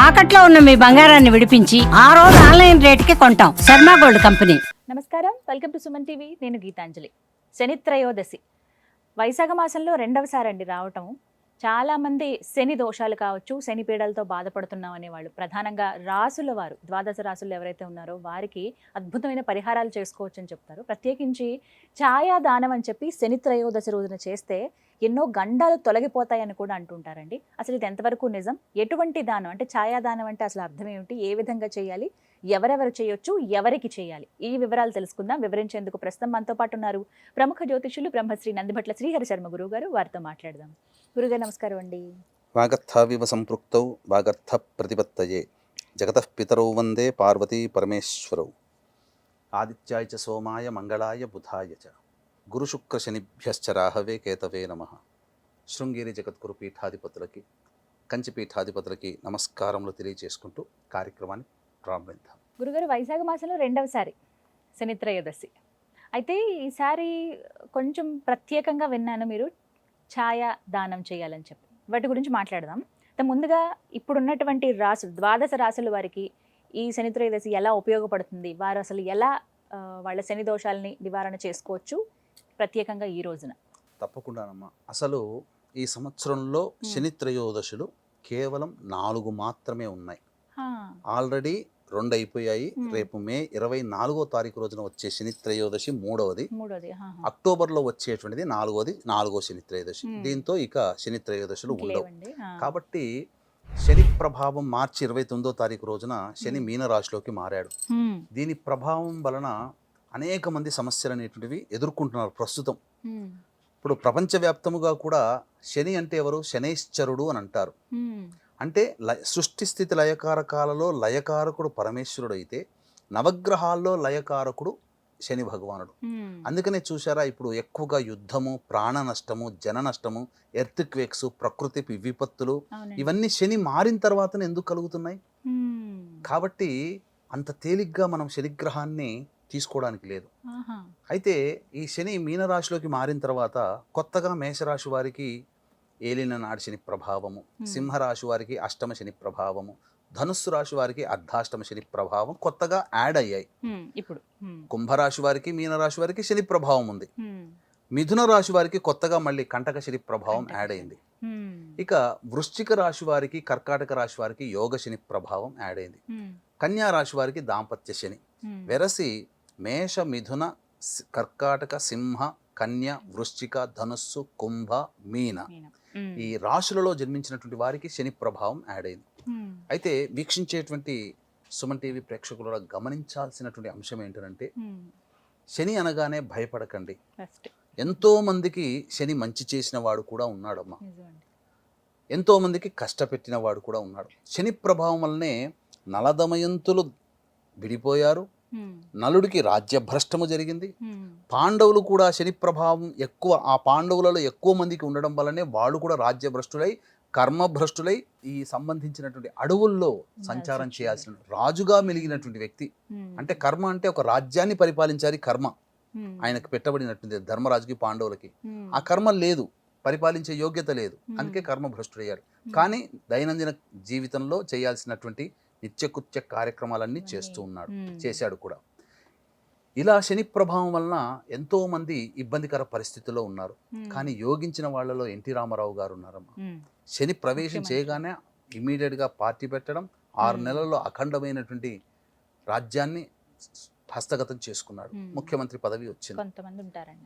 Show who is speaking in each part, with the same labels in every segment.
Speaker 1: తాకట్లో ఉన్న మీ బంగారాన్ని విడిపించి ఆ రోజు ఆన్లైన్ రేటుకి కొంటాం. Sharma gold company.
Speaker 2: నమస్కారం, వెల్కమ్ టు సుమన్ టీవీ. నేను గీతాంజలి. శని త్రయోదశి వైశాఖ మాసంలో రెండవసారి అండి రావటం. చాలామంది శని దోషాలు కావచ్చు, శని పీడలతో బాధపడుతున్నాం అనేవాళ్ళు, ప్రధానంగా రాసుల వారు, ద్వాదశ రాసులు ఎవరైతే ఉన్నారో వారికి అద్భుతమైన పరిహారాలు చేసుకోవచ్చు అని చెప్తారు. ప్రత్యేకించి ఛాయాదానం అని చెప్పి శని త్రయోదశి రోజున చేస్తే ఎన్నో గండాలు తొలగిపోతాయని కూడా అంటుంటారండి. అసలు ఇది ఎంతవరకు నిజం? ఎటువంటి దానం అంటే ఛాయాదానం అంటే అసలు అర్థం ఏమిటి? ఏ విధంగా చేయాలి? ఎవరెవరు చేయొచ్చు? ఎవరికి చేయాలి? ఈ వివరాలు తెలుసుకుందాం. వివరించేందుకు ప్రస్తుతం మనతో పాటు ఉన్నారు ప్రముఖ జ్యోతిషులు బ్రహ్మశ్రీ నందిభట్ల శ్రీహరి శర్మ గురువు గారు. వారితో మాట్లాడదాం. గురుగారు నమస్కారం అండి.
Speaker 3: వాగర్థావివ సంపృక్తౌ వాగర్థ ప్రతిపత్తయే జగతః పితరౌ వందే పార్వతీ పరమేశ్వరౌ ఆదిత్యాయ చ సోమాయ మంగళాయ బుధాయ చ గురుశుక్రశనిభ్యశ్చ రాహవే కేతవే నమః. శృంగేరి జగద్గురు పీఠాధిపతులకి, కంచి పీఠాధిపతులకి నమస్కారములు తెలియజేసుకుంటూ కార్యక్రమాన్ని ప్రారంభిద్దాం.
Speaker 2: గురుగారు, వైశాఖ మాసంలో రెండవసారి శని త్రయోదశి. అయితే ఈసారి కొంచెం ప్రత్యేకంగా విన్నాను, మీరు ఛాయా దానం చేయాలని చెప్పి. వాటి గురించి మాట్లాడదాం. ముందుగా ఇప్పుడున్నటువంటి రాసులు, ద్వాదశ రాసుల వారికి ఈ శని త్రయోదశి ఎలా ఉపయోగపడుతుంది, వారు అసలు ఎలా వాళ్ళ శని దోషాలని నివారణ చేసుకోవచ్చు ప్రత్యేకంగా ఈ రోజున?
Speaker 3: తప్పకుండానమ్మా. అసలు ఈ సంవత్సరంలో శని త్రయోదశులు కేవలం 4 మాత్రమే ఉన్నాయి. ఆల్రెడీ 2 అయిపోయాయి. రేపు మే 24వ తారీఖు రోజున వచ్చే శని త్రయోదశి మూడవది. అక్టోబర్లో వచ్చేటువంటిది నాలుగో శని త్రయోదశి. దీంతో ఇక శని త్రయోదశులు ఉండవు. కాబట్టి శని ప్రభావం మార్చి 29వ తారీఖు రోజున శని మీన రాశిలోకి మారాడు. దీని ప్రభావం వలన అనేక మంది సమస్యలు అనేటువంటివి ఎదుర్కొంటున్నారు ప్రస్తుతం. ఇప్పుడు ప్రపంచవ్యాప్తముగా కూడా శని అంటే ఎవరు? శనైశ్చరుడు అని అంటారు. అంటే సృష్టి స్థితి లయకారకాలలో లయకారకుడు పరమేశ్వరుడు అయితే, నవగ్రహాల్లో లయకారకుడు శని భగవానుడు. అందుకనే చూసారా, ఇప్పుడు ఎక్కువగా యుద్ధము, ప్రాణ నష్టము, జన నష్టము, ఎర్త్ క్వేక్స్, ప్రకృతి విపత్తులు ఇవన్నీ శని మారిన తర్వాతనే ఎందుకు కలుగుతున్నాయి? కాబట్టి అంత తేలిగ్గా మనం శనిగ్రహాన్ని తీసుకోవడానికి లేదు. అయితే ఈ శని మీనరాశిలోకి మారిన తర్వాత కొత్తగా మేషరాశి వారికి ఏలిన నాడి శని ప్రభావము, సింహరాశి వారికి అష్టమ శని ప్రభావము, ధనుస్సు రాశి వారికి అర్ధాష్టమ శని ప్రభావం కొత్తగా యాడ్ అయ్యాయి.
Speaker 2: ఇప్పుడు
Speaker 3: కుంభరాశి వారికి, మీనరాశి వారికి శని ప్రభావం ఉంది. మిథున రాశి వారికి కొత్తగా మళ్ళీ కంటక శని ప్రభావం యాడ్ అయింది. ఇక వృశ్చిక రాశి వారికి, కర్కాటక రాశి వారికి యోగ శని ప్రభావం యాడ్ అయింది. కన్యా రాశి వారికి దాంపత్య శని. వెరసి మేష, మిథున, కర్కాటక, సింహ, కన్య, వృశ్చిక, ధనుస్సు, కుంభ, మీన ఈ రాశులలో జన్మించినటువంటి వారికి శని ప్రభావం యాడ్ అయింది. అయితే వీక్షించేటువంటి సుమన్ టీవీ ప్రేక్షకులు గమనించాల్సినటువంటి అంశం ఏంటంటే, శని అనగానే భయపడకండి. ఎంతో మందికి శని మంచి చేసిన వాడు కూడా ఉన్నాడమ్మా. ఎంతో మందికి కష్టపెట్టిన వాడు కూడా ఉన్నాడు. శని ప్రభావం వల్లనే నలదమయంతులు విడిపోయారు. నలుడికి రాజ్యభ్రష్టము జరిగింది. పాండవులు కూడా శని ప్రభావం ఎక్కువ, ఆ పాండవులలో ఎక్కువ మందికి ఉండడం వల్లనే వాళ్ళు కూడా రాజ్యభ్రష్టులై, కర్మభ్రష్టులై ఈ సంబంధించినటువంటి అడవుల్లో సంచారం చేయాల్సిన రాజుగా మెలిగినటువంటి వ్యక్తి. అంటే కర్మ అంటే ఒక రాజ్యాన్ని పరిపాలించాలి. కర్మ ఆయనకు పెట్టబడినటువంటి ధర్మరాజుకి, పాండవులకి ఆ కర్మ లేదు, పరిపాలించే యోగ్యత లేదు. అందుకే కర్మభ్రష్టుడయ్యారు. కానీ దైనందిన జీవితంలో చేయాల్సినటువంటి నిత్యకృత్య కార్యక్రమాలన్నీ చేస్తూ ఉన్నాడు, చేశాడు కూడా. ఇలా శని ప్రభావం వలన ఎంతో మంది ఇబ్బందికర పరిస్థితుల్లో ఉన్నారు. కానీ యోగించిన వాళ్ళలో ఎన్టీ రామారావు గారు ఉన్నారమ్మా. శని ప్రవేశం చేయగానే ఇమీడియట్గా పార్టీ పెట్టడం, 6 నెలల్లో అఖండమైనటువంటి రాజ్యాన్ని హస్తగతం చేసుకున్నాడు. ముఖ్యమంత్రి పదవి వచ్చింది.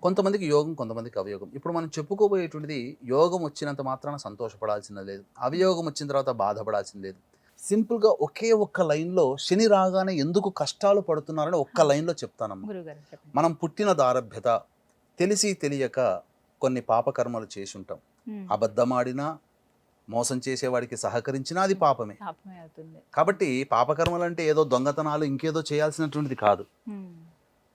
Speaker 3: కొంతమందికి యోగం, కొంతమందికి అవయోగం. ఇప్పుడు మనం చెప్పుకోబోయేటువంటిది, యోగం వచ్చినంత మాత్రాన సంతోషపడాల్సింది లేదు, అవయోగం వచ్చిన తర్వాత బాధపడాల్సింది లేదు. సింపుల్గా ఒకే ఒక్క లైన్లో శని రాగానే ఎందుకు కష్టాలు పడుతున్నారని ఒక్క లైన్లో చెప్తానమ్మా. మనం పుట్టిన దారభ్యత, తెలిసి తెలియక కొన్ని పాపకర్మలు చేసి ఉంటాం. అబద్ధమాడినా, మోసం చేసేవాడికి సహకరించినా అది పాపమే. కాబట్టి పాపకర్మలు అంటే ఏదో దొంగతనాలు, ఇంకేదో చేయాల్సినటువంటిది కాదు.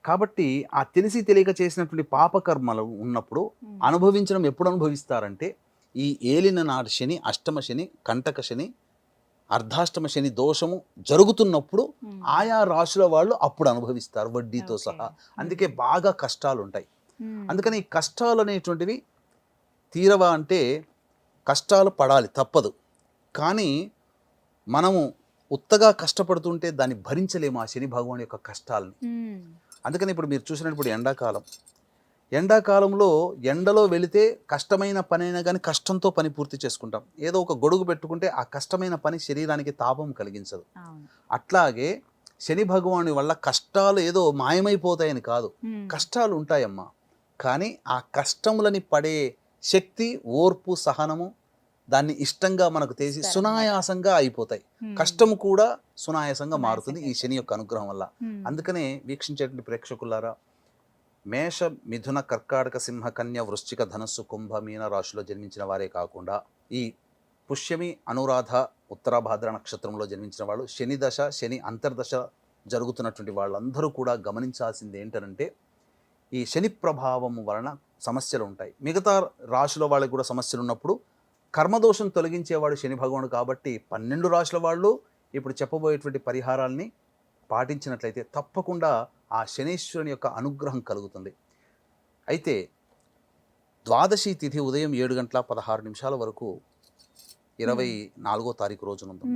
Speaker 3: కాబట్టి ఆ తెలిసి తెలియక చేసినటువంటి పాపకర్మలు ఉన్నప్పుడు అనుభవించడం ఎప్పుడు అనుభవిస్తారంటే, ఈ ఏలిన నాటి శని, అష్టమ శని, కంటక శని, అర్ధాష్టమ శని దోషము జరుగుతున్నప్పుడు ఆయా రాశుల వాళ్ళు అప్పుడు అనుభవిస్తారు, వడ్డీతో సహా. అందుకే బాగా కష్టాలు ఉంటాయి. అందుకని ఈ కష్టాలు అనేటువంటివి తీరవా అంటే కష్టాలు పడాలి, తప్పదు. కానీ మనము ఉత్తగా కష్టపడుతుంటే దాన్ని భరించలేము ఆ శని భగవాన్ యొక్క కష్టాలని. అందుకని ఇప్పుడు మీరు చూసినప్పుడు ఎండాకాలంలో ఎండలో వెళితే కష్టమైన పని అయినా కానీ కష్టంతో పని పూర్తి చేసుకుంటాం. ఏదో ఒక గొడుగు పెట్టుకుంటే ఆ కష్టమైన పని శరీరానికి తాపం కలిగించదు. అట్లాగే శని భగవాని వల్ల కష్టాలు ఏదో మాయమైపోతాయని కాదు, కష్టాలు ఉంటాయమ్మా. కానీ ఆ కష్టములని పడే శక్తి, ఓర్పు, సహనము దాన్ని ఇష్టంగా మనకు తెలిసి సునాయాసంగా అయిపోతాయి. కష్టము కూడా సునాయాసంగా మారుతుంది ఈ శని యొక్క అనుగ్రహం వల్ల. అందుకనే వీక్షించేటువంటి ప్రేక్షకులారా, మేష, మిథున, కర్కాటక, సింహ, కన్య, వృశ్చిక, ధనస్సు, కుంభ, మీన రాశిలో జన్మించిన వారే కాకుండా ఈ పుష్యమి, అనురాధ, ఉత్తరాభాద్ర నక్షత్రంలో జన్మించిన వాళ్ళు, శని దశ, శని అంతర్దశ జరుగుతున్నటువంటి వాళ్ళందరూ కూడా గమనించాల్సింది ఏంటంటే ఈ శని ప్రభావం వలన సమస్యలు ఉంటాయి. మిగతా రాశుల వాళ్ళకి కూడా సమస్యలు ఉన్నప్పుడు కర్మదోషం తొలగించేవాడు శని భగవానుడు కాబట్టి 12 రాశుల వాళ్ళు ఇప్పుడు చెప్పబోయేటువంటి పరిహారాల్ని పాటించినట్లయితే తప్పకుండా ఆ శనీశ్వరుని యొక్క అనుగ్రహం కలుగుతుంది. అయితే ద్వాదశి తిథి ఉదయం 7:16 వరకు 24వ తారీఖు రోజునుంది.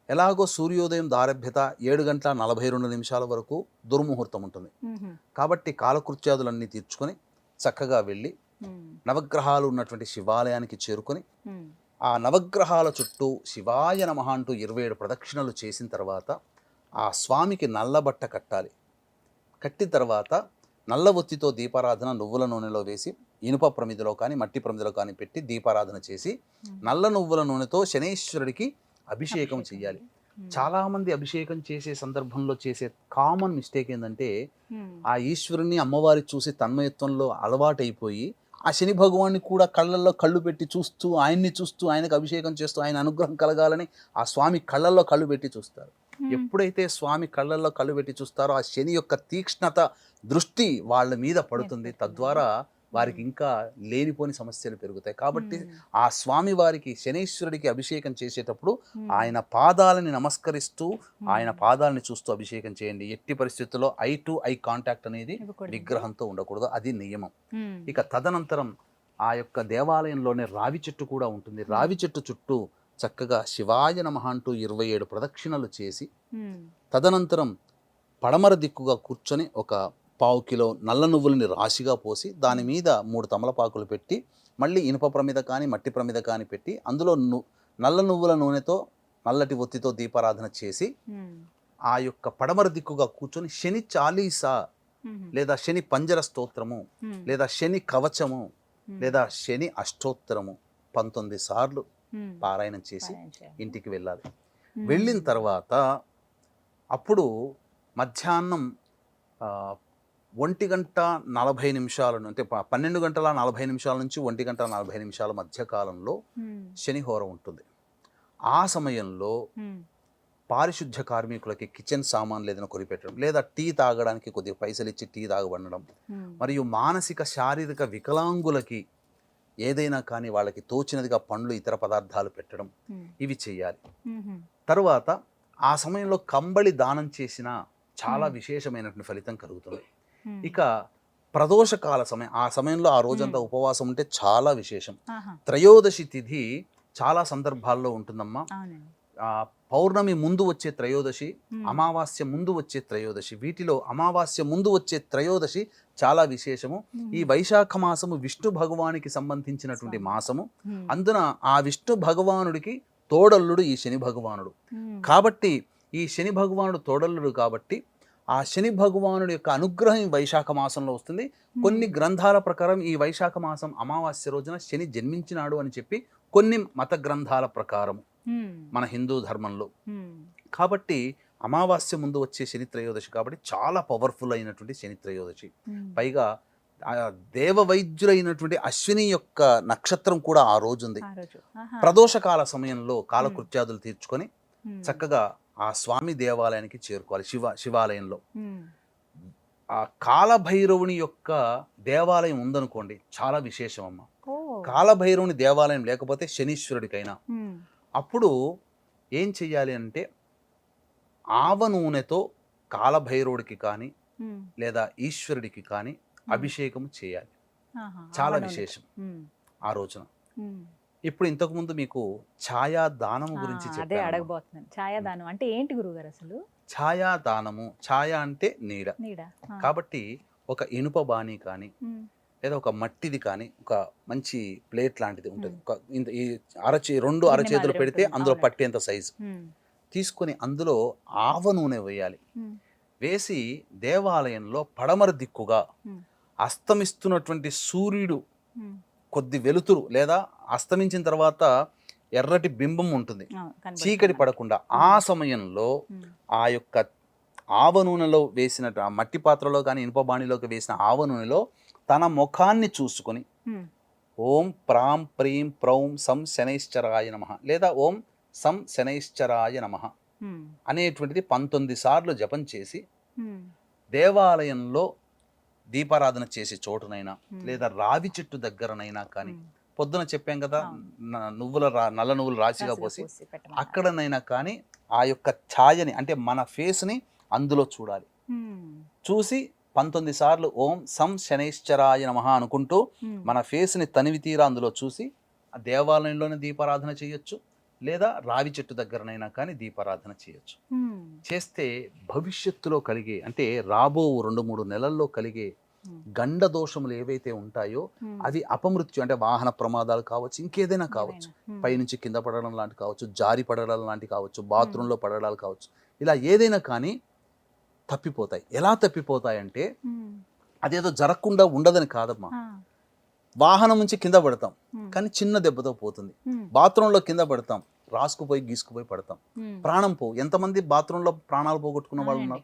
Speaker 3: ఎలాగో సూర్యోదయం దారభ్యత 7:42 వరకు దుర్ముహూర్తం ఉంటుంది. కాబట్టి కాలకృత్యాదులన్నీ తీర్చుకొని చక్కగా వెళ్ళి నవగ్రహాలు ఉన్నటువంటి శివాలయానికి చేరుకొని ఆ నవగ్రహాల చుట్టూ శివాయ నమః అంటూ 27 ప్రదక్షిణలు చేసిన తర్వాత ఆ స్వామికి నల్లబట్ట కట్టాలి. కట్టిన తర్వాత నల్ల ఒత్తితో దీపారాధన నువ్వుల నూనెలో వేసి ఇనుప ప్రమిదలో కానీ మట్టి ప్రమిదలో కానీ పెట్టి దీపారాధన చేసి నల్ల నువ్వుల నూనెతో శనీశ్వరుడికి అభిషేకం చెయ్యాలి. చాలామంది అభిషేకం చేసే సందర్భంలో చేసే కామన్ మిస్టేక్ ఏంటంటే ఆ ఈశ్వరుని అమ్మవారి చూసి తన్మయత్వంలో అలవాటైపోయి ఆ శని భగవాన్ని కూడా కళ్ళల్లో కళ్ళు పెట్టి చూస్తూ ఆయన్ని చూస్తూ ఆయనకు అభిషేకం చేస్తూ ఆయన అనుగ్రహం కలగాలని ఆ స్వామి కళ్ళల్లో కళ్ళు పెట్టి చూస్తారు. ఎప్పుడైతే స్వామి కళ్ళల్లో కళ్ళు పెట్టి చూస్తారో ఆ శని యొక్క తీక్ష్ణత దృష్టి వాళ్ళ మీద పడుతుంది. తద్వారా వారికి ఇంకా లేనిపోని సమస్యలు పెరుగుతాయి. కాబట్టి ఆ స్వామి వారికి శనీశ్వరుడికి అభిషేకం చేసేటప్పుడు ఆయన పాదాలని నమస్కరిస్తూ ఆయన పాదాలని చూస్తూ అభిషేకం చేయండి. ఎట్టి పరిస్థితుల్లో ఐ టు ఐ కాంటాక్ట్ అనేది విగ్రహంతో ఉండకూడదు, అది నియమం. ఇక తదనంతరం ఆ యొక్క దేవాలయంలోనే రావి చెట్టు కూడా ఉంటుంది. రావి చెట్టు చుట్టూ చక్కగా శివాయ నమః అంటూ 27 ప్రదక్షిణలు చేసి తదనంతరం పడమర దిక్కుగా కూర్చొని ఒక 1/4 కిలో నల్ల నువ్వులని రాశిగా పోసి దాని మీద 3 తమలపాకులు పెట్టి మళ్ళీ ఇనుప ప్రమిద కానీ మట్టి ప్రమిద కానీ పెట్టి అందులో నల్ల నువ్వుల నూనెతో నల్లటి ఒత్తితో దీపారాధన చేసి ఆ యొక్క పడమర దిక్కుగా కూర్చొని శని చాలీసా లేదా శని పంజర స్తోత్రము లేదా శని కవచము లేదా శని అష్టోత్తరము 19 సార్లు పారాయణం చేసి ఇంటికి వెళ్ళాలి. వెళ్ళిన తర్వాత అప్పుడు మధ్యాహ్నం 1:40 అంటే 12:40 నుంచి 1:40 మధ్య కాలంలో శనిహోర ఉంటుంది. ఆ సమయంలో పారిశుద్ధ్య కార్మికులకి కిచెన్ సామాన్లు ఏదైనా కొనిపెట్టడం లేదా టీ తాగడానికి కొద్దిగా పైసలు ఇచ్చి టీ తాగబడడం మరియు మానసిక శారీరక వికలాంగులకి ఏదైనా కానీ వాళ్ళకి తోచినదిగా పండ్లు ఇతర పదార్థాలు పెట్టడం ఇవి చేయాలి. తరువాత ఆ సమయంలో కంబళి దానం చేసిన చాలా విశేషమైనటువంటి ఫలితం కలుగుతుంది. ఇక ప్రదోషకాల సమయం, ఆ సమయంలో ఆ రోజంతా ఉపవాసం ఉంటే చాలా విశేషం. త్రయోదశి తిథి చాలా సందర్భాల్లో ఉంటుందమ్మా. పౌర్ణమి ముందు వచ్చే త్రయోదశి, అమావాస్య ముందు వచ్చే త్రయోదశి, వీటిలో అమావాస్య ముందు వచ్చే త్రయోదశి చాలా విశేషము. ఈ వైశాఖ మాసము విష్ణు భగవానికి సంబంధించినటువంటి మాసము. అందున ఆ విష్ణు భగవానుడికి తోడల్లుడు ఈ శని భగవానుడు కాబట్టి ఈ శని భగవానుడు తోడల్లుడు కాబట్టి ఆ శని భగవానుడి యొక్క అనుగ్రహం వైశాఖ మాసంలో వస్తుంది. కొన్ని గ్రంథాల ప్రకారం ఈ వైశాఖ మాసం అమావాస్య రోజున శని జన్మించినాడు అని చెప్పి కొన్ని మత గ్రంథాల ప్రకారం మన హిందూ ధర్మంలో. కాబట్టి అమావాస్య ముందు వచ్చే శని త్రయోదశి కాబట్టి చాలా పవర్ఫుల్ అయినటువంటి శని త్రయోదశి. పైగా దేవ వైద్యులైనటువంటి అశ్విని యొక్క నక్షత్రం కూడా ఆ రోజు ఉంది. ప్రదోషకాల సమయంలో కాలకృత్యాదులు తీర్చుకొని చక్కగా ఆ స్వామి దేవాలయానికి చేరుకోవాలి. శివాలయంలో ఆ కాలభైరవుని యొక్క దేవాలయం ఉందనుకోండి, చాలా విశేషం అమ్మ. కాలభైరవుని దేవాలయం లేకపోతే శనీశ్వరుడికైనా అప్పుడు ఏం చెయ్యాలి అంటే ఆవ నూనెతో కాలభైరవుడికి కానీ లేదా ఈశ్వరుడికి కానీ అభిషేకం చేయాలి. చాలా విశేషం ఆ రోజున. ఇప్పుడు ఇంతకు ముందు మీకు ఛాయాదానము గురించి
Speaker 2: అదే
Speaker 3: చెప్పాను.
Speaker 2: అడగబోతున్నాను. ఛాయాదానం అంటే ఏంటి గురుగారు అసలు?
Speaker 3: ఛాయాదానము, ఛాయ అంటే నీడ.
Speaker 2: నీడ.
Speaker 3: కాబట్టి ఒక ఇనుప బాణీ కానీ లేదా ఒక మట్టిది కానీ ఒక మంచి ప్లేట్ లాంటిది ఉంటుంది. ఒక ఈ రెండు అరచేతులు
Speaker 2: మాదిరి
Speaker 3: పెడితే
Speaker 2: ఉంటుంది.
Speaker 3: అందులో
Speaker 2: అవునండి.
Speaker 3: పట్టేంత సైజు తీసుకొని అందులో ఆవ నూనె వేయాలి. వేసి దేవాలయంలో పడమర దిక్కుగా అస్తమిస్తున్నటువంటి సూర్యుడు కొద్ది వెలుతురు లేదా అస్తమించిన తర్వాత ఎర్రటి బింబం ఉంటుంది, చీకటి పడకుండా ఆ సమయంలో ఆ యొక్క ఆవ నూనెలో వేసిన ఆ మట్టి పాత్రలో కానీ ఇనుప బాణీలోకి వేసిన ఆవ నూనెలో తన ముఖాన్ని చూసుకొని ఓం ప్రాం ప్రీం ప్రౌం సం శనైశ్చరాయ నమః లేదా ఓం సం శనైశ్చరాయ నమః అనేటువంటిది 19 సార్లు జపం చేసి దేవాలయంలో దీపారాధన చేసే చోటునైనా లేదా రావి చెట్టు దగ్గరనైనా కానీ, పొద్దున చెప్పాం కదా నల్ల నువ్వులు రాశిగా పోసి అక్కడనైనా కానీ ఆ యొక్క ఛాయని అంటే మన ఫేస్ని అందులో చూడాలి. చూసి 19 సార్లు ఓం సం శనైశ్చరాయ నమః అనుకుంటూ మన ఫేస్ని తనివి తీరా అందులో చూసి ఆ దేవాలయంలోనే దీపారాధన చేయొచ్చు లేదా రావి చెట్టు దగ్గరనైనా కానీ దీపారాధన చేయొచ్చు. చేస్తే భవిష్యత్తులో కలిగే అంటే రాబో 2-3 నెలల్లో కలిగే గండ దోషములు ఏవైతే ఉంటాయో అవి అపమృత్యు అంటే వాహన ప్రమాదాలు కావచ్చు, ఇంకేదైనా కావచ్చు, పైనుంచి కింద పడడం లాంటి కావచ్చు, జారి పడడం లాంటి కావచ్చు, బాత్రూంలో పడడాలు కావచ్చు, ఇలా ఏదైనా కానీ తప్పిపోతాయి. ఎలా తప్పిపోతాయంటే అదేదో జరగకుండా ఉండదని కాదమ్మా. వాహనం నుంచి కింద పడతాం కానీ చిన్న దెబ్బతో పోతుంది. బాత్రూంలో కింద పడతాం, రాసుకుపోయి గీసుకుపోయి పడతాం, ప్రాణం పోవు. ఎంతమంది బాత్రూంలో ప్రాణాలు పోగొట్టుకున్న వాళ్ళు ఉన్నారు.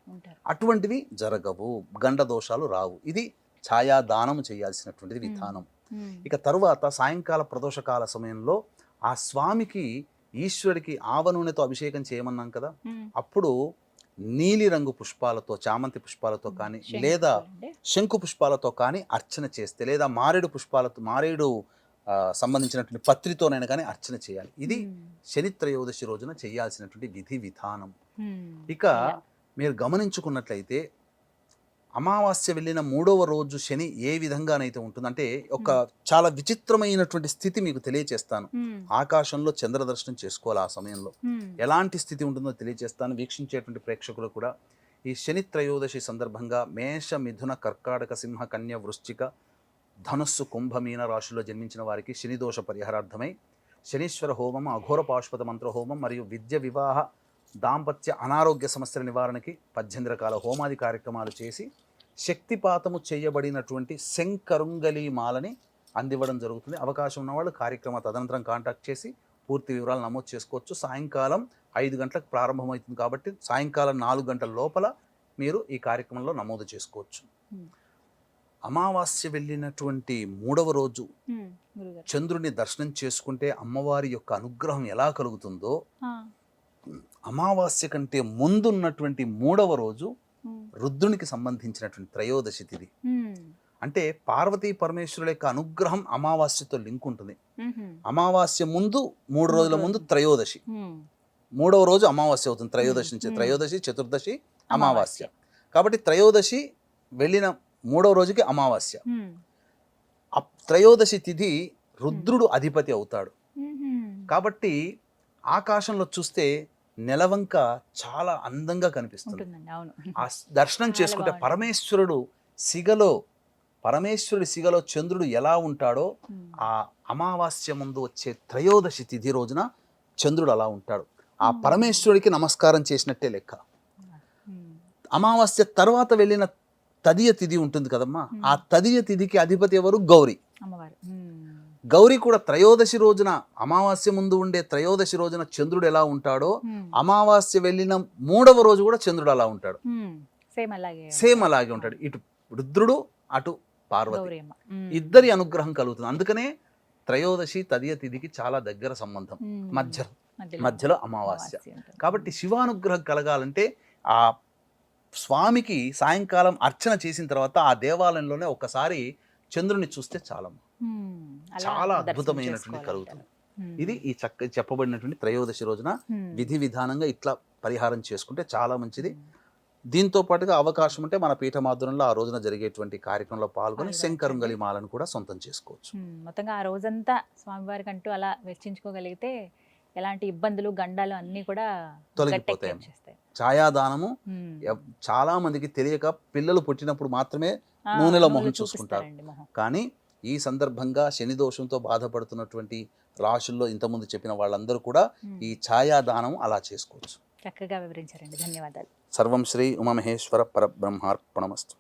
Speaker 3: అటువంటివి జరగవు, గండ దోషాలు రావు. ఇది ఛాయాదానం చేయాల్సినటువంటిది విధానం. ఇక తరువాత సాయంకాల ప్రదోషకాల సమయంలో ఆ స్వామికి ఈశ్వరుడికి ఆవ నూనెతో అభిషేకం చేయమన్నాం కదా, అప్పుడు నీలి రంగు పుష్పాలతో చామంతి పుష్పాలతో కానీ లేదా శంకు పుష్పాలతో కానీ అర్చన చేస్తే లేదా మారేడు సంబంధించినటువంటి పత్రితోనైనా కానీ అర్చన చేయాలి. ఇది శని త్రయోదశి రోజున చేయాల్సినటువంటి విధి విధానం. ఇక మీరు గమనించుకున్నట్లయితే అమావాస్య వెళ్ళిన 3వ రోజు శని ఏ విధంగానైతే ఉంటుందంటే ఒక చాలా విచిత్రమైనటువంటి స్థితి మీకు తెలియచేస్తాను. ఆకాశంలో చంద్ర దర్శనం చేసుకోవాలి. ఆ సమయంలో ఎలాంటి స్థితి ఉంటుందో తెలియచేస్తాను. వీక్షించేటువంటి ప్రేక్షకులు కూడా ఈ శని త్రయోదశి సందర్భంగా మేష మిథున కర్కాటక సింహ కన్య వృశ్చిక ధనుస్సు కుంభ మీన రాశుల్లో జన్మించిన వారికి శని దోష పరిహారార్థమై శనీశ్వర హోమం, అఘోర పాశుపత మంత్ర హోమం మరియు విద్య వివాహ దాంపత్య అనారోగ్య సమస్యల నివారణకి 18 రకాల హోమాది కార్యక్రమాలు చేసి శక్తిపాతము చేయబడినటువంటి శంకరుంగలి మాలని అందివ్వడం జరుగుతుంది. అవకాశం ఉన్నవాళ్ళు కార్యక్రమ తదనంతరం కాంటాక్ట్ చేసి పూర్తి వివరాలు నమోదు చేసుకోవచ్చు. సాయంకాలం 5 గంటలకు ప్రారంభమవుతుంది కాబట్టి సాయంకాలం 4 గంటల లోపల మీరు ఈ కార్యక్రమంలో నమోదు చేసుకోవచ్చు. అమావాస్య వెళ్ళినటువంటి 3వ రోజు చంద్రుని దర్శనం చేసుకుంటే అమ్మవారి యొక్క అనుగ్రహం ఎలా కలుగుతుందో, అమావాస్య కంటే ముందున్నటువంటి 3వ రోజు రుద్రునికి సంబంధించినటువంటి త్రయోదశి తిథి. అంటే పార్వతీ పరమేశ్వరుల యొక్క అనుగ్రహం అమావాస్యతో లింక్ ఉంటుంది. అమావాస్య ముందు 3 రోజుల ముందు త్రయోదశి, 3వ రోజు అమావాస్య అవుతుంది. త్రయోదశి నుంచి త్రయోదశి, చతుర్దశి, అమావాస్య. కాబట్టి త్రయోదశి వెళ్ళిన 3వ రోజుకి అమావాస్య. త్రయోదశి తిథి రుద్రుడు అధిపతి అవుతాడు. కాబట్టి ఆకాశంలో చూస్తే నెలవంక చాలా అందంగా కనిపిస్తుంది. ఆ దర్శనం చేసుకుంటే పరమేశ్వరుడి సిగలో చంద్రుడు ఎలా ఉంటాడో ఆ అమావాస్య ముందు వచ్చే త్రయోదశి తిథి రోజున చంద్రుడు అలా ఉంటాడు. ఆ పరమేశ్వరుడికి నమస్కారం చేసినట్టే లెక్క. అమావాస్య తర్వాత వెళ్ళిన తదియ తిథి ఉంటుంది కదమ్మా, ఆ తదియ తిథికి అధిపతి ఎవరు? గౌరీ. గౌరీ కూడా త్రయోదశి రోజున, అమావాస్య ముందు ఉండే త్రయోదశి రోజున చంద్రుడు ఎలా ఉంటాడో అమావాస్య వెళ్ళిన 3వ రోజు కూడా చంద్రుడు అలా ఉంటాడు. సేమ్ అలాగే ఉంటాడు. ఇటు రుద్రుడు, అటు పార్వతి, ఇద్దరి అనుగ్రహం కలుగుతుంది. అందుకనే త్రయోదశి తదియ తిథికి చాలా దగ్గర సంబంధం, మధ్యలో అమావాస్య. కాబట్టి శివానుగ్రహం కలగాలంటే ఆ స్వామికి సాయంకాలం అర్చన చేసిన తర్వాత ఆ దేవాలయంలోనే ఒకసారి చంద్రుని చూస్తే చాలా అద్భుతమైనటువంటి కలుగుతుంది. ఇది ఈ చెప్పబడినటువంటి త్రయోదశి రోజున విధి విధానంగా ఇట్లా పరిహారం చేసుకుంటే చాలా మంచిది. దీంతో పాటుగా అవకాశం ఉంటే మన పీఠమాధురంలో ఆ రోజున జరిగేటువంటి కార్యక్రమంలో పాల్గొని శంకరంగలి మాలను కూడా సొంతం చేసుకోవచ్చు.
Speaker 2: మొత్తంగా ఆ రోజంతా స్వామివారికి అంటూ అలా వెచ్చించుకోగలిగితే ఎలాంటి ఇబ్బందులు గండాలు అన్నీ కూడా
Speaker 3: తొలగిపోతాయి.
Speaker 2: గట్టెక్కేస్తాయి.
Speaker 3: ఛాయాదానము చాలా మందికి తెలియక పిల్లలు పుట్టినప్పుడు మాత్రమే నూనెలో మొహం చూసుకుంటారు. కానీ ఈ సందర్భంగా శని దోషంతో బాధపడుతున్నటువంటి రాశుల్లో ఇంతకుముందు చెప్పిన వాళ్ళందరూ కూడా ఈ ఛాయాదానం అలా చేసుకోవచ్చు.
Speaker 2: చక్కగా వివరించారండి. ధన్యవాదాలు.
Speaker 3: సర్వం శ్రీ ఉమామహేశ్వర పరబ్రహ్మార్పణమస్తు.